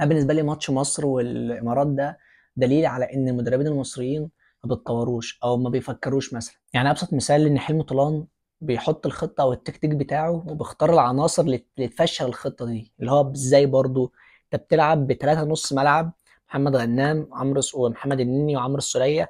انا بالنسبه لي ماتش مصر والامارات ده دليل على ان المدربين المصريين ما بيتطوروش او ما بيفكروش. مثلا يعني ابسط مثال ان حلمي طولان بيحط الخطه او التكتيك بتاعه وبيختار العناصر اللي تفشل الخطه دي، اللي هو ازاي برضو انت بتلعب بثلاثه نص ملعب: محمد غنام، ومحمد النني وعمرو السوليه.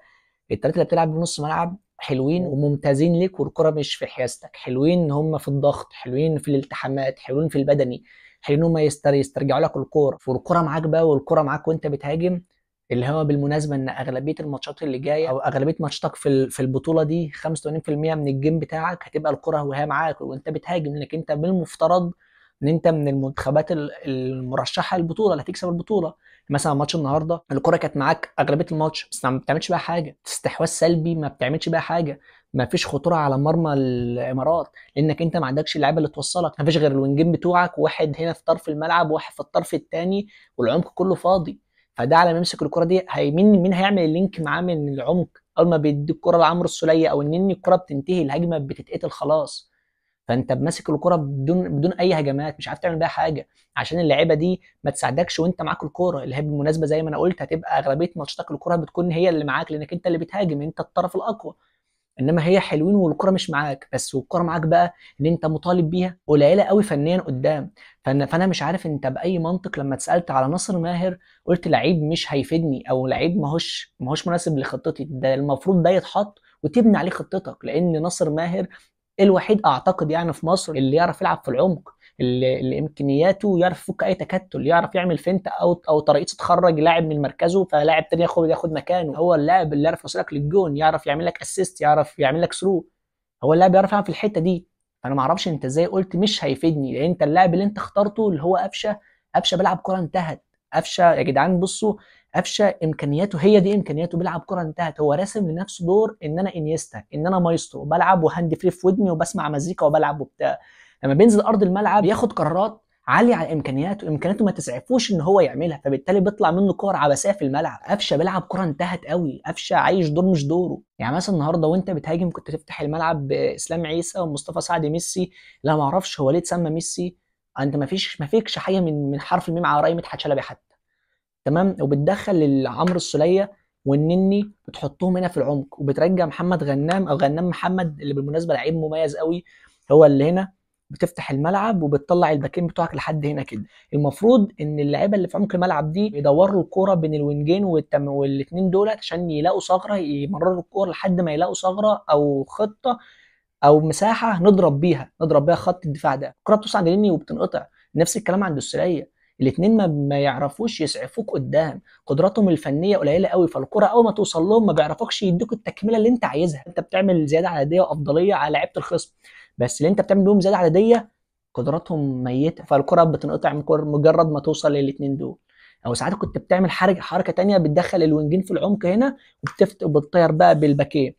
الثلاثه اللي بتلعب بنص ملعب حلوين وممتازين ليك، والكره مش في حيازتك، حلوين ان هم في الضغط، حلوين في الالتحامات، حلوين في البدني، حلوين ان هم يسترجعوا لك الكوره، والكوره معاك بقى، والكوره معاك وانت بتهاجم. اللي هو بالمناسبه ان اغلبيه الماتشات اللي جايه او اغلبيه ماتشاتك في البطوله دي 85% من الجيم بتاعك هتبقى الكره وهي معاك وانت بتهاجم، لانك انت بالمفترض ان انت من المنتخبات المرشحه للبطوله اللي هتكسب البطوله. مثلا ماتش النهارده الكره كانت معاك اغلبيه الماتش بس ما بتعملش بيها حاجه، استحواذ سلبي ما بتعملش بيها حاجه، ما فيش خطوره على مرمى الامارات، لانك انت ما عندكش اللعيبه اللي توصلك، ما فيش غير الوينجين بتوعك، واحد هنا في طرف الملعب وواحد في الطرف الثاني، والعمق كله فاضي. فده على ما يمسك الكره دي مين هيعمل اللينك معاه من العمق؟ اول ما بيدي الكره لعمرو السوليه او النني الكره بتنتهي، الهجمه بتتقتل خلاص. فانت ماسك الكرة بدون اي هجمات، مش عارف تعمل بيها حاجه، عشان اللعيبه دي ما تساعدكش وانت معاك الكوره، اللي هي بالمناسبه زي ما انا قلت هتبقى اغلبيه ماتشاتك الكوره بتكون هي اللي معاك، لانك انت اللي بتهاجم، انت الطرف الاقوى. انما هي حلوين والكره مش معاك بس، والكره معاك بقى ان انت مطالب بيها قليله قوي فنيا قدام. فانا مش عارف انت باي منطق لما اتسالت على ناصر ماهر قلت لعيب مش هيفيدني او لعيب ماهوش مناسب لخطتي. ده المفروض ده يتحط وتبني عليه خطتك، لان ناصر ماهر الوحيد اعتقد يعني في مصر اللي يعرف يلعب في العمق، اللي امكانياته يعرف يفك اي تكتل، يعرف يعمل فينت او طريقه تخرج لاعب من مركزه فلاعب تاني ياخد مكانه. هو اللاعب اللي يعرف يوصلك للجون، يعرف يعمل لك اسيست، يعرف يعمل لك ثرو. هو اللاعب يعرف يلعب في الحته دي. فانا ما اعرفش انت ازاي قلت مش هيفيدني، لان انت اللاعب اللي انت اخترته اللي هو قفشه. قفشه بيلعب كره انتهت. قفشه يا جدعان بصوا، قفشه امكانياته هي دي امكانياته، بيلعب كره انتهت، هو راسم لنفسه دور ان انا انيستا، ان انا مايسترو، بلعب وهاند فري في ودني وبسمع مزيكا وبلعب وبتاع. لما بينزل ارض الملعب بياخد قرارات عاليه على امكانياته ما تسعفوش ان هو يعملها، فبالتالي بيطلع منه كور عبثيه في الملعب. قفشه بيلعب كره انتهت قوي، قفشه عايش دور مش دوره. يعني مثلا النهارده وانت بتهاجم كنت تفتح الملعب باسلام عيسى ومصطفى سعد ميسي. لا ما اعرفش هو ليه اتسمى ميسي. انت ما فيكش حاجه من حرف الميم على راي مدحت شلبي حتى. تمام. وبتدخل عمرو السوليه والنني بتحطهم هنا في العمق، وبترجع محمد غنام او غنام محمد اللي بالمناسبه لعيب مميز قوي، هو اللي هنا بتفتح الملعب وبتطلع الباكين بتوعك لحد هنا كده. المفروض ان اللعيبه اللي في عمق الملعب دي يدوروا الكوره بين الوينجين والاثنين دولت عشان يلاقوا ثغره، يمرروا الكوره لحد ما يلاقوا ثغره او خطه او مساحه نضرب بيها خط الدفاع ده. الكره بتوصل عند النني وبتنقطع. نفس الكلام عند السوليه. الاثنين ما يعرفوش يسعفوك قدام، قدراتهم الفنيه قليله قوي، فالكره اول ما توصل لهم ما بيعرفوكش يدوك التكمله اللي انت عايزها. انت بتعمل زياده عدديه وافضليه على لعيبه الخصم، بس اللي انت بتعمل بيهم زياده عدديه قدراتهم ميته، فالكره بتنقطع مجرد ما توصل للاثنين دول. او ساعات كنت بتعمل حركه تانية، بتدخل الوينجين في العمق هنا وبتطير بقى بالباكين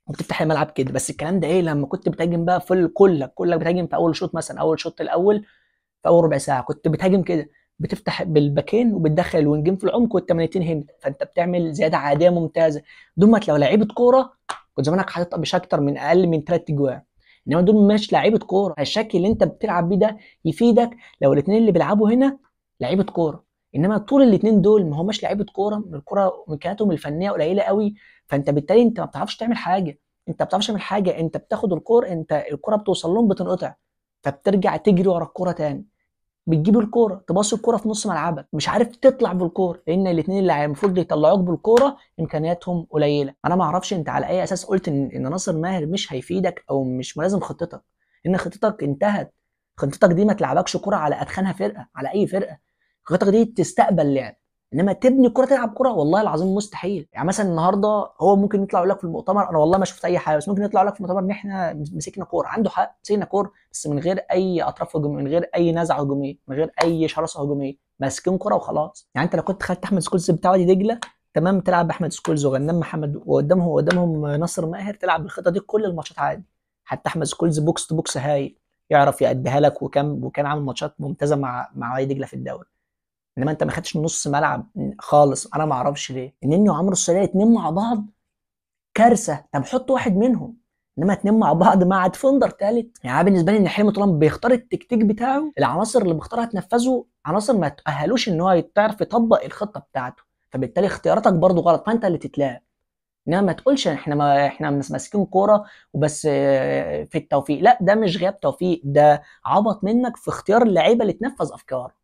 وبتفتح الملعب كده. بس الكلام ده ايه لما كنت بتهاجم بقى في كلك بتهاجم في اول شوط، مثلا اول شوط الاول في اول ربع ساعه كنت بتهاجم كده، بتفتح بالباكين وبتدخل الوينجين في العمق والتمانيتين هنا، فانت بتعمل زياده عاديه ممتازه. دول لو لعيبه كوره كنت زمانك حاطط مش اكتر من اقل من 3 اجوان. انما دول مش لعيبه كوره. الشكل اللي انت بتلعب بيه ده يفيدك لو الاثنين اللي بيلعبوا هنا لعيبه كوره، انما طول الاثنين دول ما هماش لعيبه كوره، الكوره امكانياتهم الفنيه قليله قوي. فانت بالتالي انت ما بتعرفش تعمل حاجه. انت بتاخد الكوره، انت الكوره بتوصل لهم بتنقطع، فبترجع تجري ورا الكوره تاني، بتجيب الكوره تباصي الكوره في نص ملعبك، مش عارف تطلع بالكوره، لان الاثنين اللي المفروض يطلعوك بالكوره امكانياتهم قليله. انا ما اعرفش انت على اي اساس قلت ان ناصر ماهر مش هيفيدك او مش ملازم خطتك، ان خطتك انتهت. خطتك دي ما تلعبكش كوره على اتخنها فرقه، على اي فرقه. خطتك دي تستقبل لعب، انما تبني كوره تلعب كوره والله العظيم مستحيل. يعني مثلا النهارده هو ممكن يطلع يقول لك في المؤتمر، انا والله ما شفت اي حاجه، بس ممكن يطلع يقول لك في المؤتمر ان احنا مسكنا كوره، عنده حق مسكنا كوره بس من غير اي اطراف هجوميه، من غير اي نزعه هجوميه، من غير اي شراسه هجوميه، ماسكين كوره وخلاص. يعني انت لو كنت خدت احمد سكولز بتاع وادي دجله، تمام، تلعب باحمد سكولز وغنام محمد وقدامهم ناصر ماهر، تلعب بالخطه دي كل الماتشات عادي. حتى احمد سكولز بوكس تو بوكس هايل، يعرف يأديها لك، وكان عامل ماتشات ممتازه مع وادي دجله في الدوري. انما انت ما خدتش نص ملعب خالص. انا ما اعرفش ليه النني وعمرو السوليه اتنين مع بعض كارثه. طب حط واحد منهم، انما اتنين مع بعض مع ديفندر تالت. يعني بالنسبه لي ان حلمي طولان بيختار التكتيك بتاعه، العناصر اللي بيختارها تنفذه عناصر ما تأهلوش ان هو يعرف يطبق الخطه بتاعته، فبالتالي اختياراتك برضو غلط، فانت اللي تتلاعب. انما ما تقولش احنا ما احنا ماسكين كوره وبس في التوفيق، لا ده مش غياب توفيق، ده عبط منك في اختيار اللعيبه اللي تنفذ افكارك.